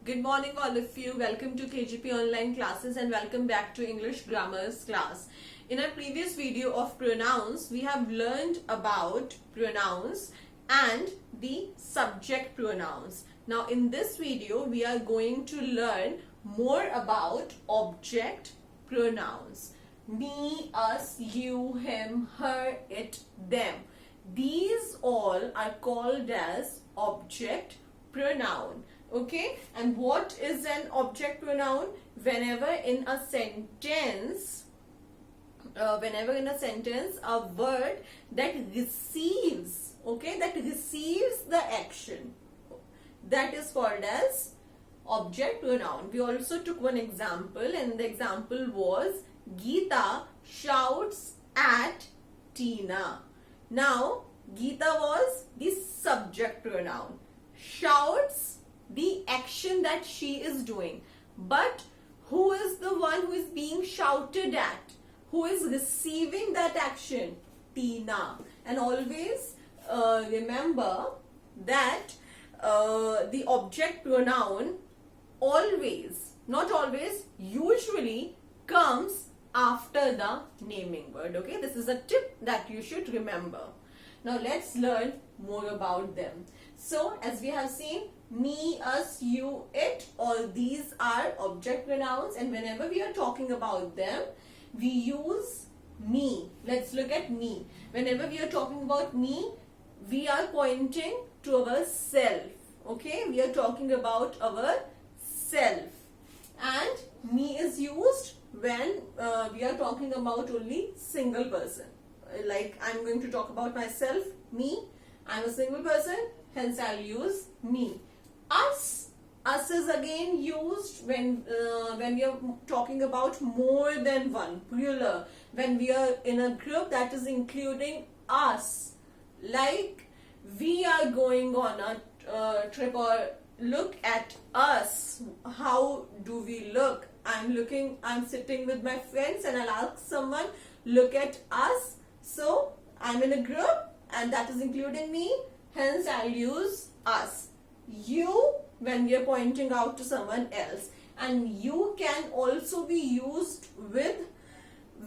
Good morning, all of you. Welcome to KGP online classes and welcome back to English grammars class. In our previous video of pronouns, we have learned about pronouns and the subject pronouns. Now, in this video, we are going to learn more about object pronouns. Me, us, you, him, her, it, them. These all are called as object pronoun. Okay, and what is an object pronoun? Whenever in a sentence a word that receives, that receives the action, that is called as object pronoun. We also took one example, and the example was Geeta shouts at Tina. Now, Geeta was the subject pronoun. Shouts the action that she is doing. But who is the one who is being shouted at? Who is receiving that action? Tina. And always remember that the object pronoun always, not always, usually comes after the naming word. Okay, this is a tip that you should remember. Now let's learn more about them. So as we have seen, me, us, you, it, all these are object pronouns, and whenever we are talking about them, we use me. Let's look at me. Whenever we are talking about me, we are pointing to ourself. Okay, we are talking about our self, and me is used when we are talking about only single person. Like I'm going to talk about myself, me. I'm a single person, hence I'll use me. Us is again used when we are talking about more than one, plural. When we are in a group that is including us, like we are going on a trip, or look at us. How do we look? I'm sitting with my friends and I'll ask someone, look at us. So I'm in a group and that is including me, hence I'll use us. You, when we are pointing out to someone else, and you can also be used with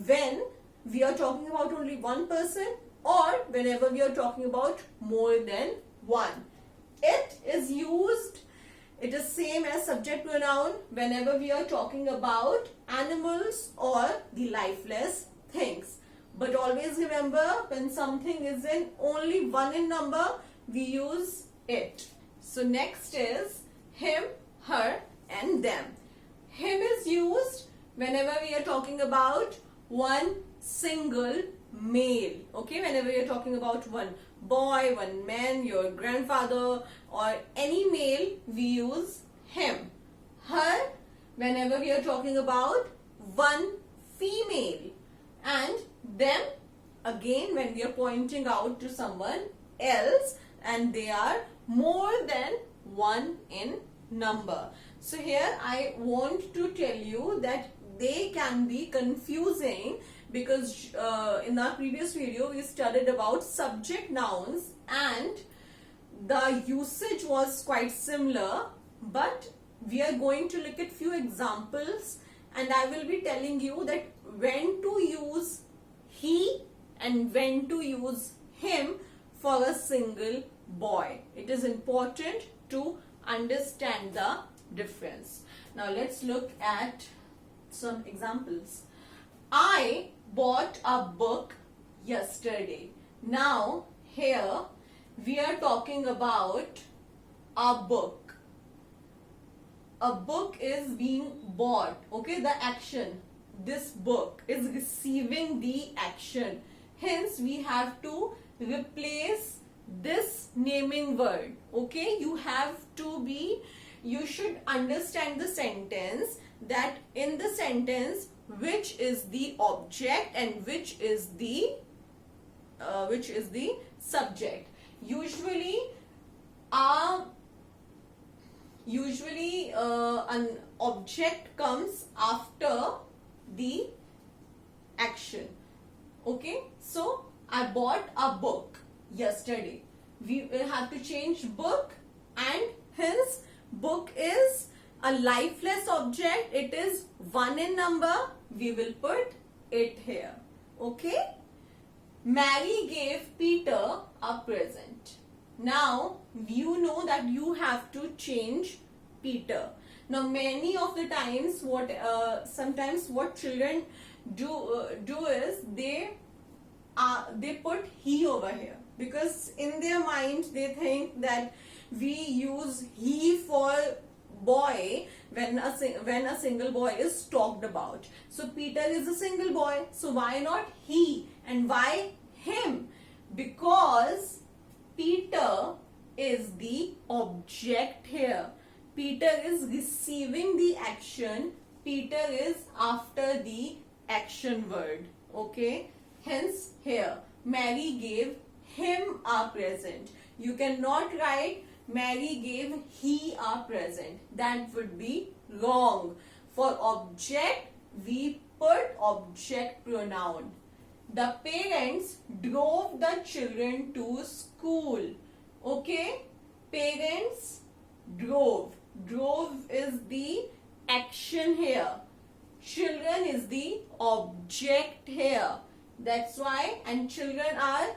when we are talking about only one person, or whenever we are talking about more than one. It is used, it is same as subject pronoun whenever we are talking about animals or the lifeless things. But always remember, when something is in only one in number, we use it. So next is him, her, and them. Him is used whenever we are talking about one single male. Okay, whenever we are talking about one boy, one man, your grandfather, or any male, we use him. Her, whenever we are talking about one female. And them, again, when we are pointing out to someone else and they are more than one in number. So here I want to tell you that they can be confusing, because in our previous video we studied about subject nouns and the usage was quite similar, but we are going to look at few examples and I will be telling you that when to use he and when to use him for a single boy. It is important to understand the difference. Now let's look at some examples. I bought a book yesterday. Now here we are talking about a book. A book is being bought. Okay, the action. This book is receiving the action. Hence we have to replace this naming word. Okay, you should understand the sentence, that in the sentence which is the object and which is the subject. Usually an object comes after the action. Okay, so I bought a book yesterday. We will have to change book, and hence book is a lifeless object, it is 1 in number, we will put it here. Okay? Mary gave Peter a present. Now, you know that you have to change Peter. Now, many of the times, sometimes what children do is they put he over here, because in their mind they think that we use he for boy when a single boy is talked about. So Peter is a single boy, so why not he and why him? Because Peter is the object here. Peter is receiving the action. Peter is after the action word. Okay? Hence here, Mary gave him a present. You cannot write Mary gave he a present. That would be wrong. For object, we put object pronoun. The parents drove the children to school. Okay? Parents drove. Drove is the action here. Children is the object here. That's why, and children are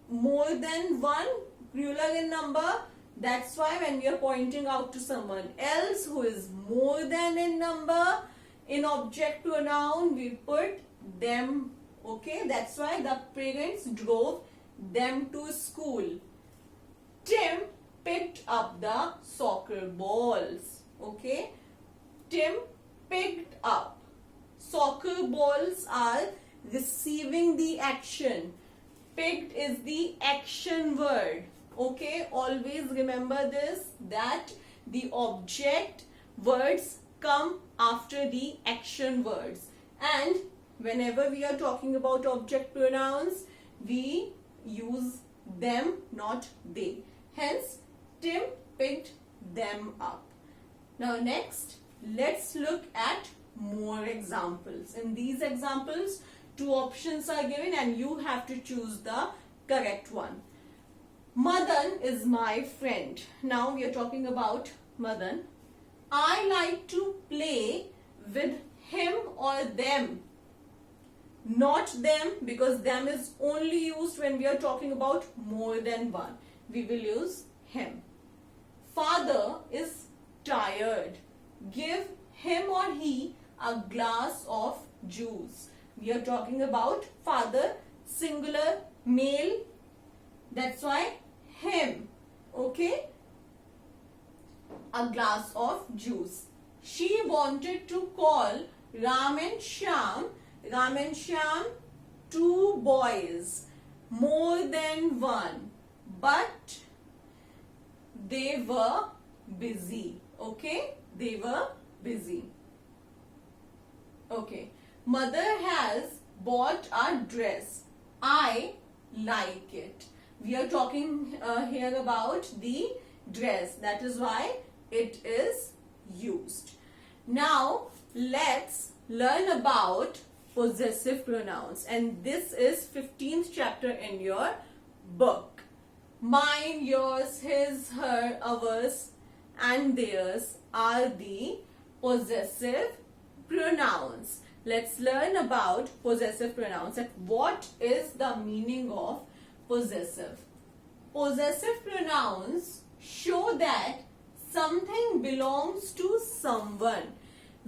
more than one, plural in number. That's why when we are pointing out to someone else who is more than in number, in object pronoun, we put them. Okay, that's why the parents drove them to school. Tim picked up the soccer balls. Okay, Tim picked up. Soccer balls are receiving the action. Picked is the action word. Okay, always remember this, that the object words come after the action words, and whenever we are talking about object pronouns, we use them, not they. Hence, Tim picked them up. Now next, let's look at more examples. In these examples, 2 options are given and you have to choose the correct one. Madan is my friend. Now we are talking about Madan. I like to play with him or them. Not them, because them is only used when we are talking about more than one. We will use him. Father is tired. Give him or he a glass of juice. We are talking about father, singular, male. That's why him. Okay? A glass of juice. She wanted to call Ram and Shyam. Ram and Shyam, 2 boys, more than one, but they were busy. Okay? They were busy. Okay. Mother has bought a dress. I like it. We are talking here about the dress. That is why it is used. Now, let's learn about possessive pronouns. And this is 15th chapter in your book. Mine, yours, his, her, ours, and theirs are the possessive pronouns. Let's learn about possessive pronouns. And what is the meaning of possessive? Possessive pronouns show that something belongs to someone.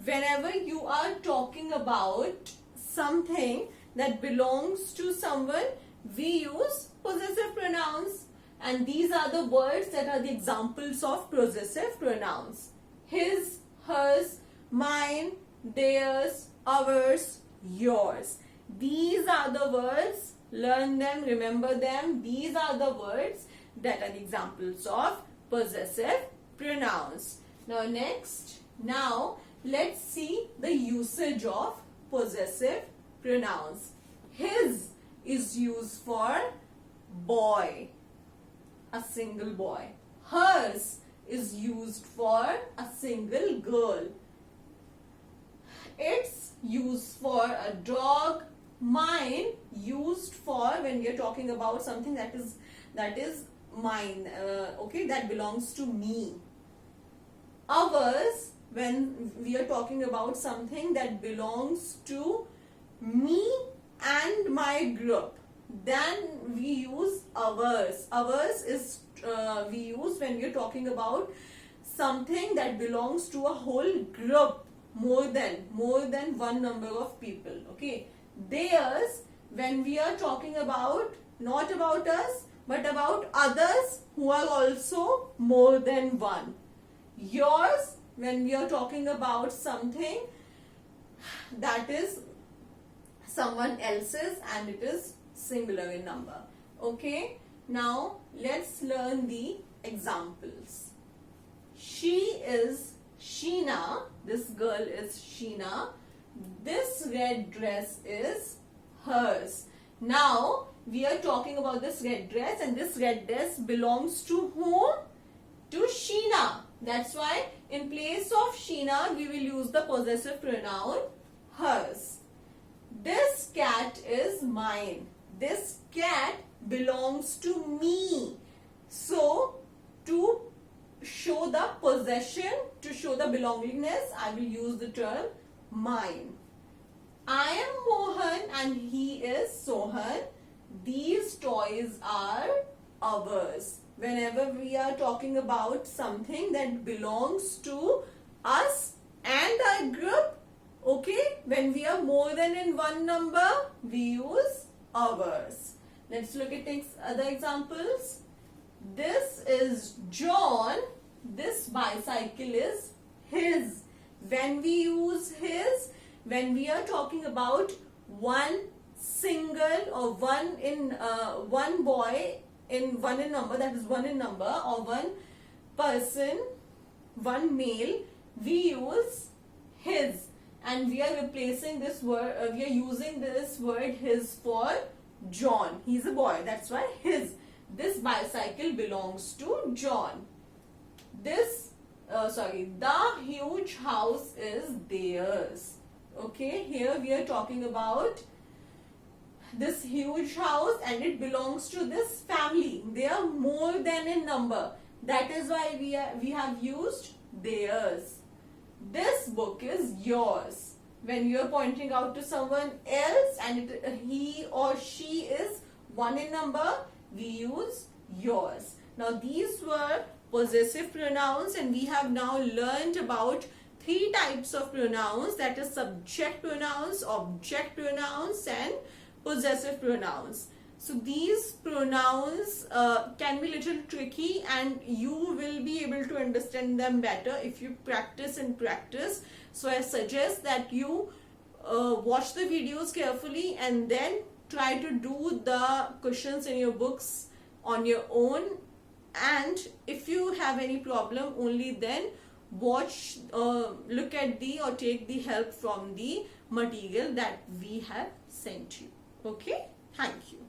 Whenever you are talking about something that belongs to someone, we use possessive pronouns. And these are the words that are the examples of possessive pronouns. His, hers, mine, theirs, ours, yours. These are the words. Learn them, remember them. These are the words that are the examples of possessive pronouns. Now next, let's see the usage of possessive pronouns. His is used for boy, a single boy. Hers is used for a single girl. It's used for a dog. Mine used for when we are talking about something that is mine, okay, that belongs to me. Ours when we are talking about something that belongs to me and my group, then we use ours. Ours is we use when we are talking about something that belongs to a whole group, more than one number of people. Okay, theirs, when we are talking about not about us but about others who are also more than one. Yours, when we are talking about something that is someone else's and it is singular in number. Okay, now let's learn the examples. She is Sheena. This girl is Sheena. This red dress is hers. Now we are talking about this red dress, and this red dress belongs to whom? To Sheena. That's why in place of Sheena we will use the possessive pronoun hers. This cat is mine. This cat belongs to me. So to show the possession, to show the belongingness, I will use the term mine. I am Mohan and he is Sohan. These toys are ours. Whenever we are talking about something that belongs to us and our group, okay, when we are more than in one number, we use ours. Let's look at other examples. This is John. This bicycle is his. When we use his, when we are talking about one single or one boy in one in number, that is one in number, or one person, one male, we use his, and we are replacing this word, we are using this word his for John. He's a boy, that's why his. This bicycle belongs to John. The huge house is theirs. Okay, here we are talking about this huge house and it belongs to this family. They are more than in number. That is why we have used theirs. This book is yours. When you are pointing out to someone else and he or she is one in number, we use yours. Now these were possessive pronouns, and we have now learned about three types of pronouns, that is subject pronouns, object pronouns and possessive pronouns. So these pronouns can be a little tricky, and you will be able to understand them better if you practice and practice. So I suggest that you watch the videos carefully and then try to do the questions in your books on your own, and if you have any problem, only then watch, look at or take the help from the material that we have sent you. Okay, thank you.